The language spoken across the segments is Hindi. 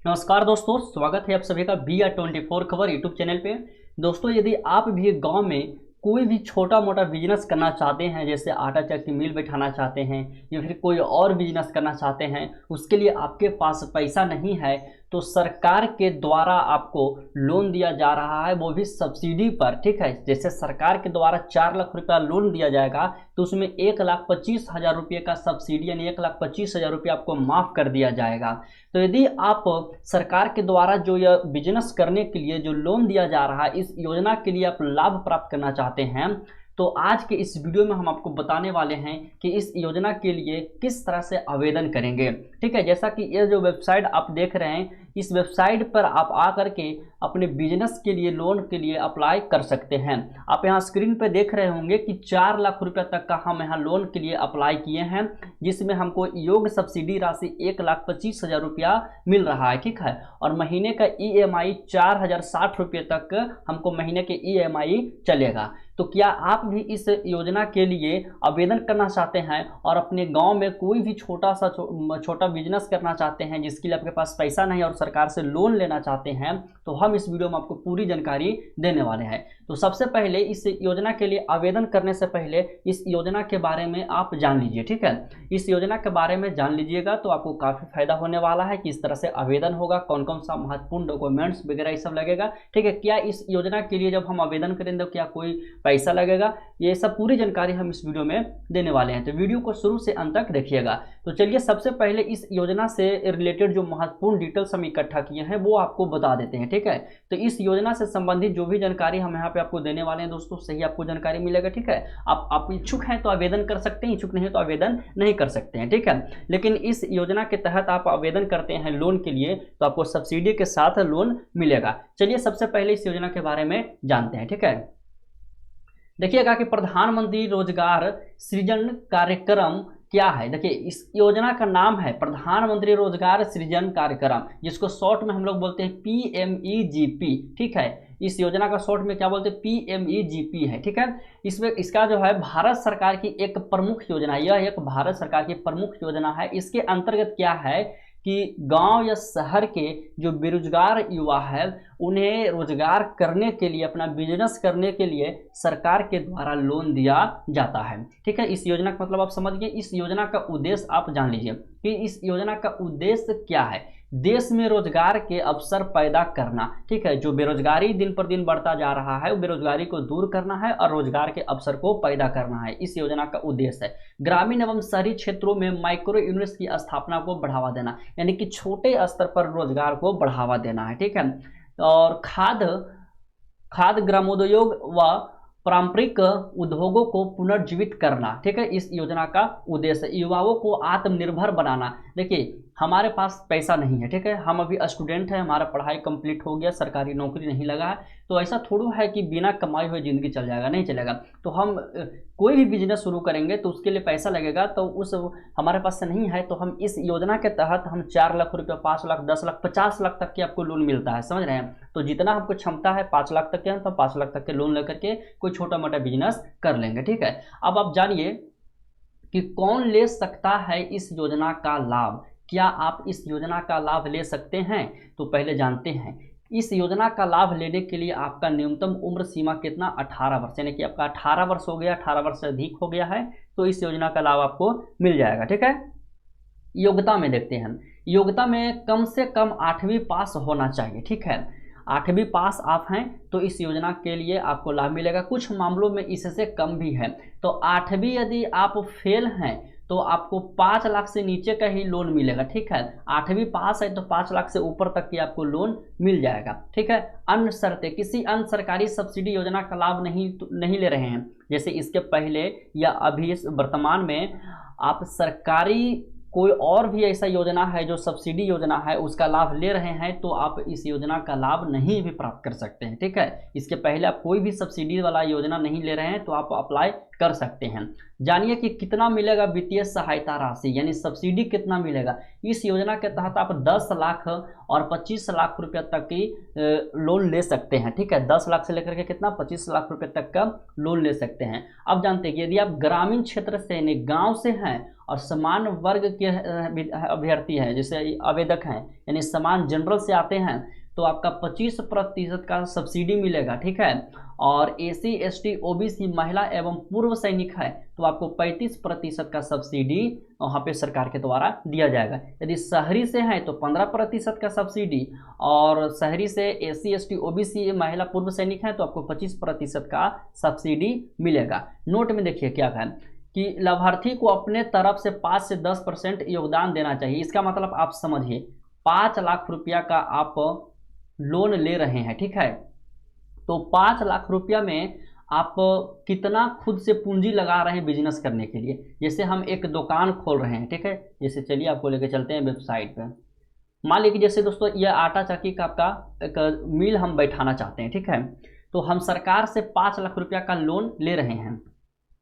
नमस्कार दोस्तों, स्वागत है आप सभी का BR24 खबर यूट्यूब चैनल पे। दोस्तों, यदि आप भी गांव में कोई भी छोटा मोटा बिजनेस करना चाहते हैं, जैसे आटा चक्की मिल बैठाना चाहते हैं या फिर कोई और बिजनेस करना चाहते हैं, उसके लिए आपके पास पैसा नहीं है, तो सरकार के द्वारा आपको लोन दिया जा रहा है, वो भी सब्सिडी पर। ठीक है, जैसे सरकार के द्वारा 4 लाख रुपया लोन दिया जाएगा, तो उसमें 1,25,000 रुपये का सब्सिडी यानी 1,25,000 रुपये आपको माफ़ कर दिया जाएगा। तो यदि आप सरकार के द्वारा जो यह बिजनेस करने के लिए जो लोन दिया जा रहा है, इस योजना के लिए आप लाभ प्राप्त करना चाहते हैं, तो आज के इस वीडियो में हम आपको बताने वाले हैं कि इस योजना के लिए किस तरह से आवेदन करेंगे। ठीक है, जैसा कि ये जो वेबसाइट आप देख रहे हैं, इस वेबसाइट पर आप आकर के अपने बिजनेस के लिए लोन के लिए अप्लाई कर सकते हैं। आप यहाँ स्क्रीन पर देख रहे होंगे कि 4 लाख रुपये तक का हम यहाँ लोन के लिए अप्लाई किए हैं, जिसमें हमको योग सब्सिडी राशि 1,25,000 रुपया मिल रहा है। ठीक है, और महीने का EMI 4,060 रुपये तक हमको महीने के EMI चलेगा। तो क्या आप भी इस योजना के लिए आवेदन करना चाहते हैं और अपने गांव में कोई भी छोटा बिजनेस करना चाहते हैं, जिसके लिए आपके पास पैसा नहीं और सरकार से लोन लेना चाहते हैं, तो हम इस वीडियो में आपको पूरी जानकारी देने वाले हैं। तो सबसे पहले इस योजना के लिए आवेदन करने से पहले इस योजना के बारे में आप जान लीजिए। ठीक है, इस योजना के बारे में जान लीजिएगा तो आपको काफ़ी फायदा होने वाला है। किस तरह से आवेदन होगा, कौन कौन सा महत्वपूर्ण डॉक्यूमेंट्स वगैरह ये सब लगेगा। ठीक है, क्या इस योजना के लिए जब हम आवेदन करेंगे तो क्या कोई पैसा लगेगा, ये सब पूरी जानकारी हम इस वीडियो में देने वाले हैं। तो वीडियो को शुरू से अंत तक देखिएगा। तो चलिए सबसे पहले इस योजना से रिलेटेड जो महत्वपूर्ण डिटेल्स हम इकट्ठा किए हैं वो आपको बता देते हैं। ठीक है, तो इस योजना से संबंधित जो भी जानकारी हम यहाँ पे आपको देने वाले हैं दोस्तों, सही आपको जानकारी मिलेगा। ठीक है, आप इच्छुक हैं तो आवेदन कर सकते हैं, इच्छुक नहीं तो आवेदन नहीं कर सकते हैं। ठीक है, लेकिन इस योजना के तहत आप आवेदन करते हैं लोन के लिए तो आपको सब्सिडी के साथ लोन मिलेगा। चलिए सबसे पहले इस योजना के बारे में जानते हैं। ठीक है, देखिएगा कि प्रधानमंत्री रोजगार सृजन कार्यक्रम क्या है। देखिए, इस योजना का नाम है प्रधानमंत्री रोजगार सृजन कार्यक्रम, जिसको शॉर्ट में हम लोग बोलते हैं PMEGP। ठीक है, इस योजना का शॉर्ट में क्या बोलते हैं, PMEGP है। ठीक है, इसमें इसका जो है भारत सरकार की एक प्रमुख योजना है, यह एक भारत सरकार की प्रमुख योजना है। इसके अंतर्गत क्या है कि गांव या शहर के जो बेरोजगार युवा है, उन्हें रोजगार करने के लिए, अपना बिजनेस करने के लिए सरकार के द्वारा लोन दिया जाता है। ठीक है, इस योजना का मतलब आप समझ गए। इस योजना का उद्देश्य आप जान लीजिए कि इस योजना का उद्देश्य क्या है। देश में रोजगार के अवसर पैदा करना। ठीक है, जो बेरोजगारी दिन पर दिन बढ़ता जा रहा है, वो बेरोजगारी को दूर करना है और रोजगार के अवसर को पैदा करना है, इस योजना का उद्देश्य है। ग्रामीण एवं शहरी क्षेत्रों में माइक्रो यूनिट्स की स्थापना को बढ़ावा देना, यानी कि छोटे स्तर पर रोजगार को बढ़ावा देना है। ठीक है, और खाद्य ग्रामोद्योग व पारंपरिक उद्योगों को पुनर्जीवित करना। ठीक है, इस योजना का उद्देश्य युवाओं को आत्मनिर्भर बनाना। देखिए, हमारे पास पैसा नहीं है, ठीक है, हम अभी स्टूडेंट हैं, हमारा पढ़ाई कंप्लीट हो गया, सरकारी नौकरी नहीं लगा है, तो ऐसा थोड़ा है कि बिना कमाई हुए ज़िंदगी चल जाएगा, नहीं चलेगा। तो हम कोई भी बिजनेस शुरू करेंगे तो उसके लिए पैसा लगेगा, तो उस हमारे पास से नहीं है, तो हम इस योजना के तहत हम 4 लाख रुपये, 5 लाख, 10 लाख, 50 लाख तक की आपको लोन मिलता है। समझ रहे हैं, तो जितना हमको क्षमता है 5 लाख तक के, तो 5 लाख तक के लोन लेकर के कोई छोटा मोटा बिजनेस कर लेंगे। ठीक है, अब आप जानिए कि कौन ले सकता है इस योजना का लाभ। क्या आप इस योजना का लाभ ले सकते हैं, तो पहले जानते हैं। इस योजना का लाभ लेने के लिए आपका न्यूनतम उम्र सीमा कितना, 18 वर्ष, यानी कि आपका 18 वर्ष हो गया, 18 वर्ष से अधिक हो गया है, तो इस योजना का लाभ आपको मिल जाएगा। ठीक है, योग्यता में देखते हैं। योग्यता में कम से कम 8वीं पास होना चाहिए। ठीक है, 8वीं पास आप हैं तो इस योजना के लिए आपको लाभ मिलेगा। कुछ मामलों में इससे कम भी है, तो 8वीं यदि आप फेल हैं तो आपको 5 लाख से नीचे का ही लोन मिलेगा। ठीक है, 8वीं पास है तो 5 लाख से ऊपर तक की आपको लोन मिल जाएगा। ठीक है, अन्य शर्तें, किसी अन्य सरकारी सब्सिडी योजना का लाभ नहीं ले रहे हैं, जैसे इसके पहले या अभी वर्तमान में आप सरकारी कोई और भी ऐसा योजना है जो सब्सिडी योजना है उसका लाभ ले रहे हैं, तो आप इस योजना का लाभ नहीं भी प्राप्त कर सकते हैं। ठीक है, इसके पहले आप कोई भी सब्सिडी वाला योजना नहीं ले रहे हैं तो आप अप्लाई कर सकते हैं। जानिए कि कितना मिलेगा वित्तीय सहायता राशि, यानी सब्सिडी कितना मिलेगा। इस योजना के तहत आप 10 लाख और 25 लाख रुपये तक की लोन ले सकते हैं। ठीक है, 10 लाख से लेकर के कितना, 25 लाख रुपये तक का लोन ले सकते हैं। अब जानते हैं कि यदि आप ग्रामीण क्षेत्र से यानी गाँव से हैं और समान वर्ग के अभ्यर्थी हैं, जैसे आवेदक हैं, यानी समान जनरल से आते हैं, तो आपका 25% का सब्सिडी मिलेगा, ठीक है। और SC ST OBC महिला एवं पूर्व सैनिक है तो आपको 35% का सब्सिडी वहाँ पे सरकार के द्वारा दिया जाएगा। यदि शहरी से हैं तो 15% का सब्सिडी, और शहरी से SC ST OBC महिला पूर्व सैनिक हैं तो आपको 25% का सब्सिडी मिलेगा। नोट में देखिए क्या है कि लाभार्थी को अपने तरफ से 5 से 10% योगदान देना चाहिए। इसका मतलब आप समझिए 5 लाख रुपया का आप लोन ले रहे हैं, ठीक है। तो 5 लाख रुपया में आप कितना खुद से पूंजी लगा रहे हैं बिजनेस करने के लिए। जैसे हम एक दुकान खोल रहे हैं, ठीक है, जैसे चलिए आपको लेके चलते हैं वेबसाइट पे। मान लीजिए जैसे दोस्तों ये आटा चक्की का आपका एक मिल हम बैठाना चाहते हैं, ठीक है। तो हम सरकार से 5 लाख रुपया का लोन ले रहे हैं।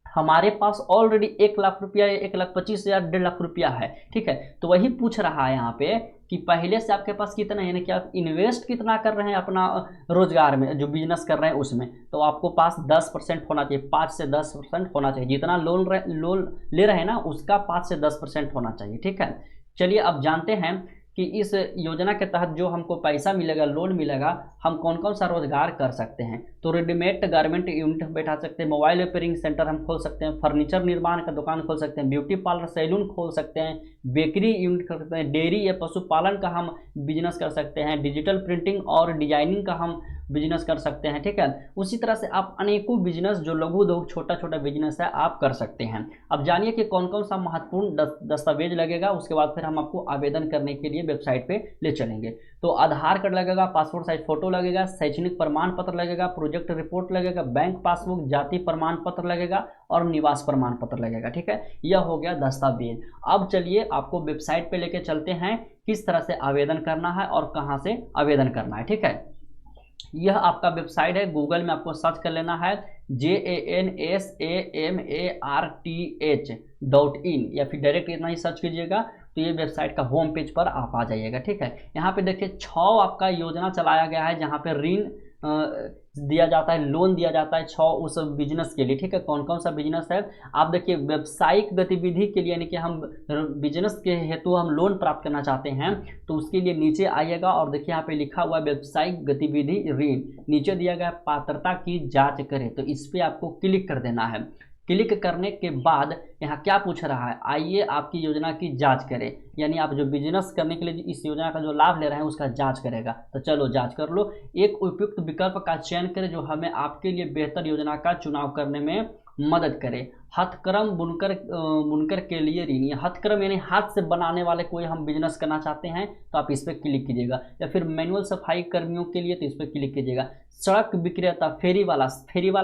हमारे पास ऑलरेडी 1 लाख रुपया, 1,25,000, 1.5 लाख रुपया है, ठीक है। तो वही पूछ रहा है यहाँ पे कि पहले से आपके पास कितना है, यानी कि आप इन्वेस्ट कितना कर रहे हैं अपना रोजगार में, जो बिजनेस कर रहे हैं उसमें। तो आपको पास 10% होना चाहिए, 5 से 10% होना चाहिए। जितना लोन ले रहे हैं ना उसका 5 से 10% होना चाहिए, ठीक है। चलिए अब जानते हैं कि इस योजना के तहत जो हमको पैसा मिलेगा, लोन मिलेगा, हम कौन कौन सा रोजगार कर सकते हैं। तो रेडीमेड गारमेंट यूनिट बैठा सकते हैं, मोबाइल रिपेयरिंग सेंटर हम खोल सकते हैं, फर्नीचर निर्माण का दुकान खोल सकते हैं, ब्यूटी पार्लर सैलून खोल सकते हैं, बेकरी यूनिट कर सकते हैं, डेयरी या पशुपालन का हम बिजनेस कर सकते हैं, डिजिटल प्रिंटिंग और डिजाइनिंग का हम बिजनेस कर सकते हैं, ठीक है। उसी तरह से आप अनेकों बिजनेस जो लघु उद्योग छोटा छोटा बिजनेस है आप कर सकते हैं। अब जानिए कि कौन कौन सा महत्वपूर्ण दस्तावेज लगेगा, उसके बाद फिर हम आपको आवेदन करने के लिए वेबसाइट पे ले चलेंगे। तो आधार कार्ड लगेगा, पासपोर्ट साइज फोटो लगेगा, शैक्षणिक प्रमाण पत्र लगेगा, प्रोजेक्ट रिपोर्ट लगेगा, बैंक पासबुक, जाति प्रमाण पत्र लगेगा और निवास प्रमाण पत्र लगेगा, ठीक है। यह हो गया दस्तावेज। अब चलिए आपको वेबसाइट पे लेके चलते हैं किस तरह से आवेदन करना है और कहाँ से आवेदन करना है, ठीक है। यह आपका वेबसाइट है, गूगल में आपको सर्च कर लेना है JANSAMARTH.in या फिर डायरेक्ट इतना ही सर्च कीजिएगा तो ये वेबसाइट का होम पेज पर आप आ जाइएगा, ठीक है। यहाँ पे देखिए 6 आपका योजना चलाया गया है जहाँ पे ऋण दिया जाता है, लोन दिया जाता है 6 उस बिजनेस के लिए, ठीक है। कौन कौन सा बिजनेस है आप देखिए। व्यावसायिक गतिविधि के लिए यानी कि हम बिजनेस के हेतु हम लोन प्राप्त करना चाहते हैं तो उसके लिए नीचे आइएगा और देखिए यहाँ पे लिखा हुआ है व्यावसायिक गतिविधि ऋण, नीचे दिया गया पात्रता की जांच करें, तो इस पर आपको क्लिक कर देना है। क्लिक करने के बाद यहाँ क्या पूछ रहा है, आइए आपकी योजना की जांच करें, यानी आप जो बिजनेस करने के लिए इस योजना का जो लाभ ले रहे हैं उसका जांच करेगा। तो चलो जांच कर लो, एक उपयुक्त विकल्प का चयन करें जो हमें आपके लिए बेहतर योजना का चुनाव करने में मदद करे। हथकर्म बुनकर के लिए ऋण, या हथकर्म यानी हाथ से बनाने वाले कोई हम बिजनेस करना चाहते हैं तो आप इस पर क्लिक कीजिएगा, या फिर मैनुअल सफाई कर्मियों के लिए तो इस पर क्लिक कीजिएगा। सड़क विक्रेता, फेरी वाला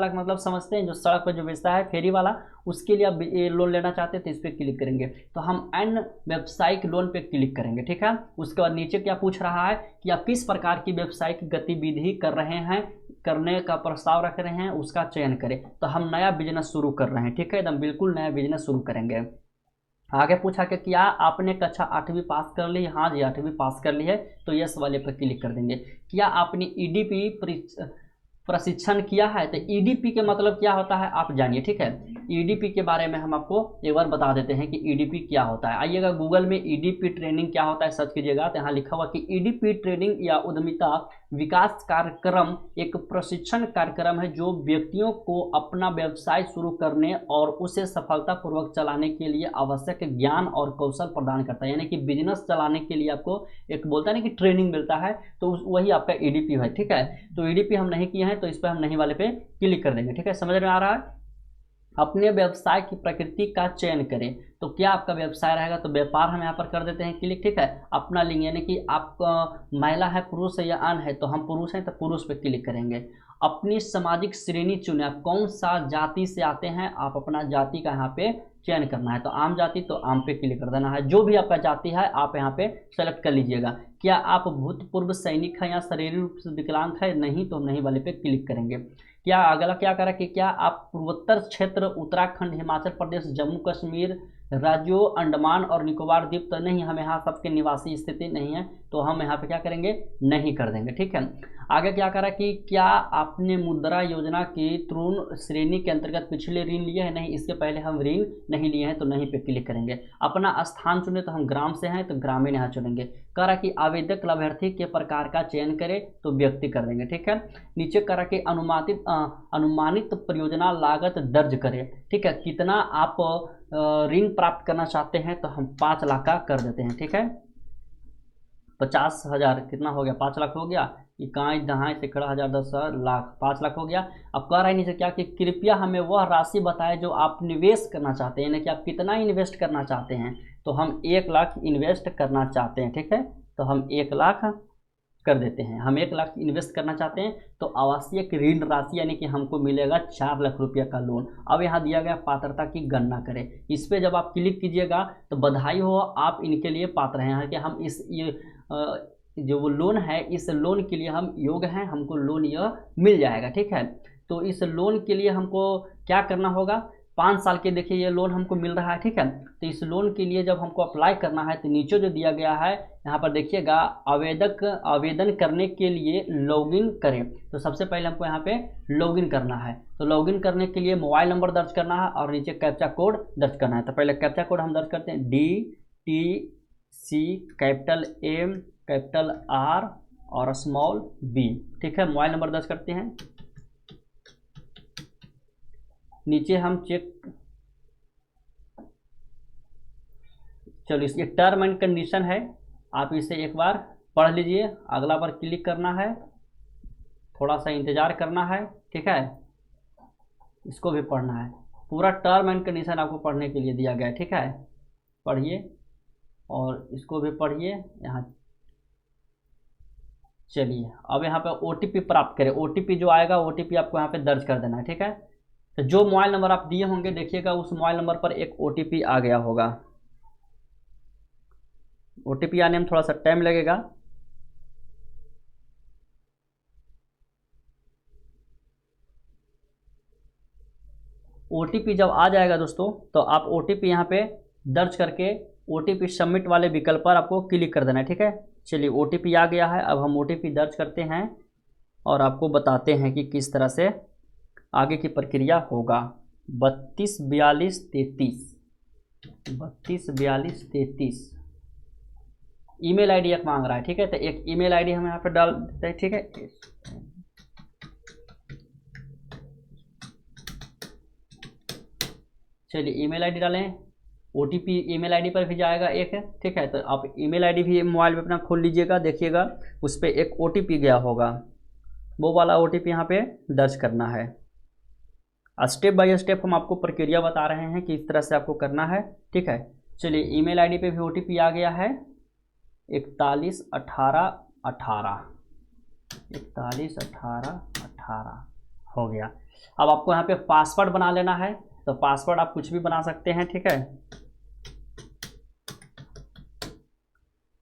का मतलब समझते हैं, जो सड़क पर जो बेचता है फेरी वाला, उसके लिए आप लोन लेना चाहते हैं तो इस पर क्लिक करेंगे। तो हम एन व्यावसायिक लोन पे क्लिक करेंगे, ठीक है। उसके बाद नीचे क्या पूछ रहा है कि आप किस प्रकार की व्यावसायिक गतिविधि कर रहे हैं, करने का प्रस्ताव रख रहे हैं, उसका चयन करें। तो हम नया बिजनेस शुरू कर रहे हैं, ठीक है, एकदम बिल्कुल नया बिजनेस शुरू करेंगे। आगे पूछा कि क्या आपने कक्षा 8वीं पास कर ली, हाँ जी 8वीं पास कर ली है, तो यस वाले पर क्लिक कर देंगे। क्या आपने EDP प्रशिक्षण किया है, तो EDP के मतलब क्या होता है आप जानिए, ठीक है। EDP के बारे में हम आपको एक बार बता देते हैं कि EDP क्या होता है। आइएगा गूगल में EDP ट्रेनिंग क्या होता है सर्च कीजिएगा तो यहाँ लिखा हुआ कि EDP ट्रेनिंग या उद्यमिता विकास कार्यक्रम एक प्रशिक्षण कार्यक्रम है जो व्यक्तियों को अपना व्यवसाय शुरू करने और उसे सफलतापूर्वक चलाने के लिए आवश्यक ज्ञान और कौशल प्रदान करता है। यानी कि बिजनेस चलाने के लिए आपको एक बोलता है ना कि ट्रेनिंग मिलता है, तो वही आपका EDP है, ठीक है। तो EDP हम नहीं किए हैं तो इस पर हम नहीं वाले पे क्लिक कर देंगे, ठीक है। समझ में आ रहा है। अपने व्यवसाय की प्रकृति का चयन करें, तो क्या आपका व्यवसाय रहेगा, तो व्यापार हम यहाँ पर कर देते हैं क्लिक, ठीक है। अपना लिंग यानी कि आप महिला है, पुरुष है या अन है, तो हम पुरुष हैं तो पुरुष पे क्लिक करेंगे। अपनी सामाजिक श्रेणी चुने, आप कौन सा जाति से आते हैं, आप अपना जाति का यहाँ पे चयन करना है। तो आम जाति, तो आम पे क्लिक कर देना है। जो भी आपका जाति है आप यहाँ पे सेलेक्ट कर लीजिएगा। क्या आप भूतपूर्व सैनिक है या शारीरिक रूप से विकलांग है, नहीं, तो नहीं वाले पे क्लिक करेंगे। क्या अगला क्या करा कि क्या आप पूर्वोत्तर क्षेत्र, उत्तराखंड, हिमाचल प्रदेश, जम्मू कश्मीर, राज्यों अंडमान और निकोबार द्वीप तो नहीं, हम यहाँ सबके निवासी स्थिति नहीं है, तो हम यहाँ पे क्या करेंगे, नहीं कर देंगे। ठीक है, आगे क्या करा कि क्या आपने मुद्रा योजना की तृण श्रेणी के अंतर्गत पिछले ऋण लिए हैं, नहीं, इसके पहले हम ऋण नहीं लिए हैं, तो नहीं पे क्लिक करेंगे। अपना स्थान चुने, तो हम ग्राम से हैं तो ग्रामीण यहाँ चुनेंगे। कह रहा कि आवेदक लाभार्थी के प्रकार का चयन करे, तो व्यक्ति कर देंगे। ठीक है, नीचे कह रहा कि अनुमानित परियोजना लागत दर्ज करें। ठीक है, कितना आप ऋण प्राप्त करना चाहते हैं, तो हम 5 लाख का कर देते हैं। ठीक है, 50,000 कितना हो गया, 5 लाख हो गया, इकाई दहाई से खड़ा 1000 10 लाख, 5 लाख हो गया। अब कह रहा है नीचे क्या कि कृपया हमें वह राशि बताएं जो आप निवेश करना चाहते हैं, यानी कि आप कितना इन्वेस्ट करना चाहते हैं, तो हम 1 लाख इन्वेस्ट करना चाहते हैं। ठीक है, तो हम 1 लाख कर देते हैं। हम 1 लाख इन्वेस्ट करना चाहते हैं, तो आवश्यक ऋण राशि यानी कि हमको मिलेगा 4 लाख रुपया का लोन। अब यहाँ दिया गया पात्रता की गणना करें, इस पर जब आप क्लिक कीजिएगा तो बधाई हो, आप इनके लिए पात्र हैं कि हम जो वो लोन है, इस लोन के लिए हम योग्य हैं, हमको लोन यह मिल जाएगा। ठीक है, तो इस लोन के लिए हमको क्या करना होगा, 5 साल के देखिए ये लोन हमको मिल रहा है। ठीक है, तो इस लोन के लिए जब हमको अप्लाई करना है, तो नीचे जो दिया गया है यहाँ पर देखिएगा, आवेदन करने के लिए लॉगिन करें। तो सबसे पहले हमको यहाँ पे लॉगिन करना है, तो लॉगिन करने के लिए मोबाइल नंबर दर्ज करना है और नीचे कैप्चा कोड दर्ज करना है। तो पहले कैप्चा कोड हम दर्ज करते हैं, DTC capital M capital R और स्मॉल b। ठीक है, मोबाइल नंबर दर्ज करते हैं। नीचे हम चेक, चलो इसकी टर्म एंड कंडीशन है, आप इसे एक बार पढ़ लीजिए, अगला बार क्लिक करना है, थोड़ा सा इंतजार करना है। ठीक है, इसको भी पढ़ना है, पूरा टर्म एंड कंडीशन आपको पढ़ने के लिए दिया गया है। ठीक है, पढ़िए और इसको भी पढ़िए। यहाँ चलिए, अब यहाँ पे OTP प्राप्त करें, OTP जो आएगा OTP आपको यहाँ पे दर्ज कर देना है। ठीक है, तो जो मोबाइल नंबर आप दिए होंगे देखिएगा, उस मोबाइल नंबर पर एक OTP आ गया होगा। OTP आने में थोड़ा सा टाइम लगेगा। OTP जब आ जाएगा दोस्तों, तो आप OTP यहाँ पे दर्ज करके OTP सबमिट वाले विकल्प पर आपको क्लिक कर देना है। ठीक है, चलिए OTP आ गया है, अब हम OTP दर्ज करते हैं और आपको बताते हैं कि किस तरह से आगे की प्रक्रिया होगा। 324233 ईमेल आईडी एक मांग रहा है। ठीक है, तो एक ईमेल आईडी हम यहाँ पे डाल देते हैं। ठीक है, चलिए ईमेल आईडी डालें, OTP ईमेल आईडी पर भी जाएगा एक है। ठीक है, तो आप ईमेल आईडी भी मोबाइल में अपना खोल लीजिएगा, देखिएगा उस पर एक OTP गया होगा, वो वाला OTP यहाँ पे दर्ज करना है। स्टेप बाय स्टेप हम आपको प्रक्रिया बता रहे हैं कि इस तरह से आपको करना है। ठीक है, चलिए ईमेल आईडी पे भी OTP आ गया है, 411818 411818 हो गया। अब आपको यहाँ पे पासवर्ड बना लेना है, तो पासवर्ड आप कुछ भी बना सकते हैं। ठीक है,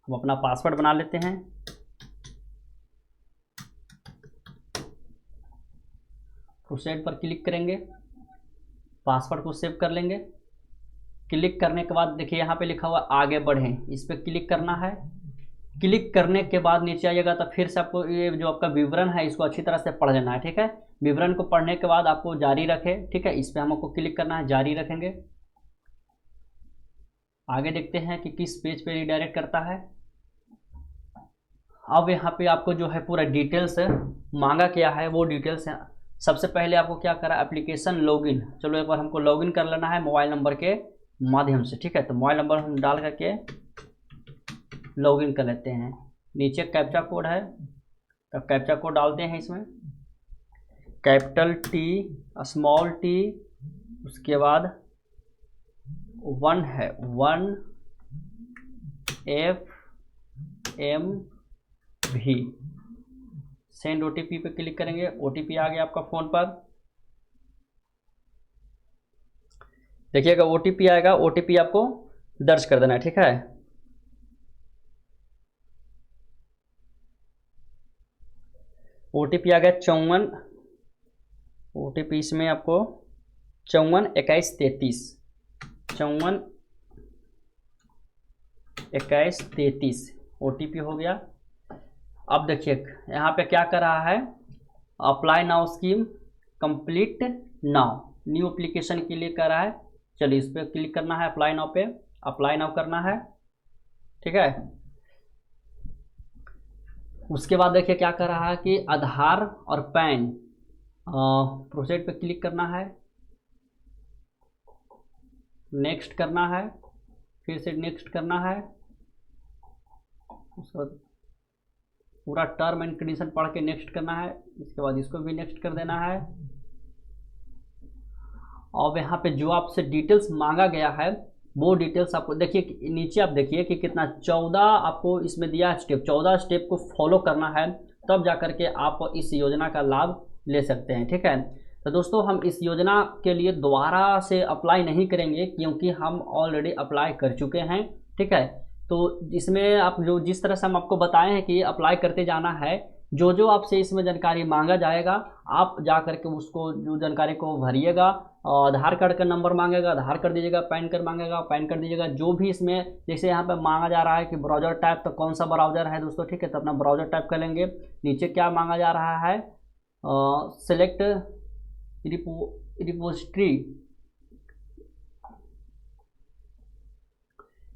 हम अपना पासवर्ड बना लेते हैं। प्रोसीड पर क्लिक करेंगे, पासवर्ड को सेव कर लेंगे। क्लिक करने के बाद देखिए यहाँ पे लिखा हुआ आगे बढ़ें, इस पर क्लिक करना है। क्लिक करने के बाद नीचे आइएगा तो फिर से आपको ये जो आपका विवरण है इसको अच्छी तरह से पढ़ लेना है। ठीक है, विवरण को पढ़ने के बाद आपको जारी रखें। ठीक है, इस पर हमको क्लिक करना है, जारी रखेंगे। आगे देखते हैं कि किस पेज पे रिडायरेक्ट करता है। अब यहाँ पे आपको जो है पूरा डिटेल्स मांगा क्या है, वो डिटेल्स है। सबसे पहले आपको क्या करा, एप्लीकेशन लॉगिन, चलो एक बार हमको लॉगिन कर लेना है मोबाइल नंबर के माध्यम से। ठीक है, तो मोबाइल नंबर हम डाल करके लॉगिन कर लेते हैं। नीचे कैप्चा कोड है, तो कैप्चा कोड डालते हैं इसमें, कैपिटल T स्मॉल t, उसके बाद 1 है 1FMV। सेंड OTP पे क्लिक करेंगे, OTP आ गया आपका फ़ोन पर। देखिएगा OTP आएगा, OTP आपको दर्ज कर देना है। ठीक है, OTP आ गया 54, OTP इसमें आपको 542133 54 2133 OTP हो गया। अब देखिए यहाँ पे क्या कर रहा है, apply now scheme complete now, new application के लिए कर रहा है। चलिए इस पर क्लिक करना है, अप्लाई नाउ पे अप्लाई नाउ करना है, ठीक है। उसके बाद देखिए क्या कर रहा है कि आधार और पैन, प्रोसीड पे क्लिक करना है, नेक्स्ट करना है, फिर से नेक्स्ट करना है। उसके बाद पूरा टर्म एंड कंडीशन पढ़ के नेक्स्ट करना है। इसके बाद इसको भी नेक्स्ट कर देना है। और यहाँ पे जो आपसे डिटेल्स मांगा गया है वो डिटेल्स आपको देखिए नीचे, आप देखिए कि कितना 14 आपको इसमें दिया है स्टेप, 14 स्टेप को फॉलो करना है, तब जा करके आप इस योजना का लाभ ले सकते हैं, ठीक है। तो दोस्तों हम इस योजना के लिए दोबारा से अप्लाई नहीं करेंगे क्योंकि हम ऑलरेडी अप्लाई कर चुके हैं, ठीक है। तो इसमें आप जो जिस तरह से हम आपको बताए हैं कि अप्लाई करते जाना है, जो जो आपसे इसमें जानकारी मांगा जाएगा आप जा करके उसको जो जानकारी को भरिएगा। आधार कार्ड का नंबर मांगेगा, आधार कार्ड दीजिएगा, पैन कार्ड मांगेगा, पैन कार्ड दीजिएगा। जो भी इसमें जैसे यहाँ पे मांगा जा रहा है कि ब्राउज़र टाइप, तो कौन सा ब्राउज़र है दोस्तों, ठीक है, तो अपना ब्राउज़र टाइप कर लेंगे। नीचे क्या मांगा जा रहा है, सेलेक्ट रिपोजिटरी।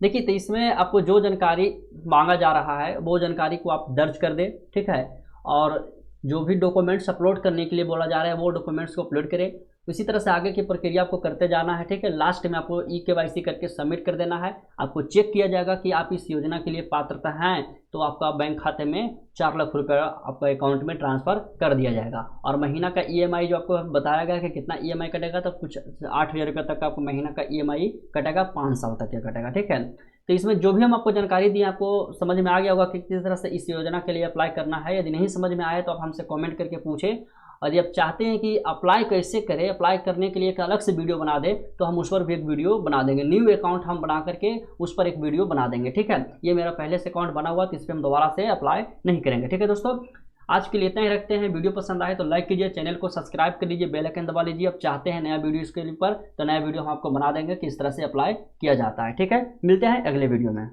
देखिए तो इसमें आपको जो जानकारी मांगा जा रहा है वो जानकारी को आप दर्ज कर दें, ठीक है। और जो भी डॉक्यूमेंट्स अपलोड करने के लिए बोला जा रहा है वो डॉक्यूमेंट्स को अपलोड करें। इसी तरह से आगे की प्रक्रिया आपको करते जाना है, ठीक है। लास्ट में आपको eKYC करके सबमिट कर देना है। आपको चेक किया जाएगा कि आप इस योजना के लिए पात्रता हैं, तो आपका बैंक खाते में 4 लाख रुपये आपका अकाउंट में ट्रांसफ़र कर दिया जाएगा। और महीना का EMI जो आपको बताया गया कि कितना EMI कटेगा, तो कुछ 8,000 रुपये तक का आपको महीना का EMI कटेगा, 5 साल तक का कटेगा, ठीक है। तो इसमें जो भी हम आपको जानकारी दी आपको समझ में आ गया होगा कि किस तरह से इस योजना के लिए अप्लाई करना है। यदि नहीं समझ में आए तो आप हमसे कमेंट करके पूछें। और यदि आप चाहते हैं कि अप्लाई कैसे करें, अप्लाई करने के लिए एक अलग से वीडियो बना दें, तो हम उस पर भी एक वीडियो बना देंगे। न्यू अकाउंट हम बना करके उस पर एक वीडियो बना देंगे, ठीक है। ये मेरा पहले से अकाउंट बना हुआ, तो इस पर हम दोबारा से अप्लाई नहीं करेंगे, ठीक है दोस्तों। आज के लिए इतना ही रखते हैं। वीडियो पसंद आए तो लाइक कीजिए, चैनल को सब्सक्राइब कर लीजिए, बेल आइकन दबा लीजिए। अब चाहते हैं नया वीडियो इसके ऊपर, तो नया वीडियो हम आपको बना देंगे किस तरह से अप्लाई किया जाता है, ठीक है। मिलते हैं अगले वीडियो में।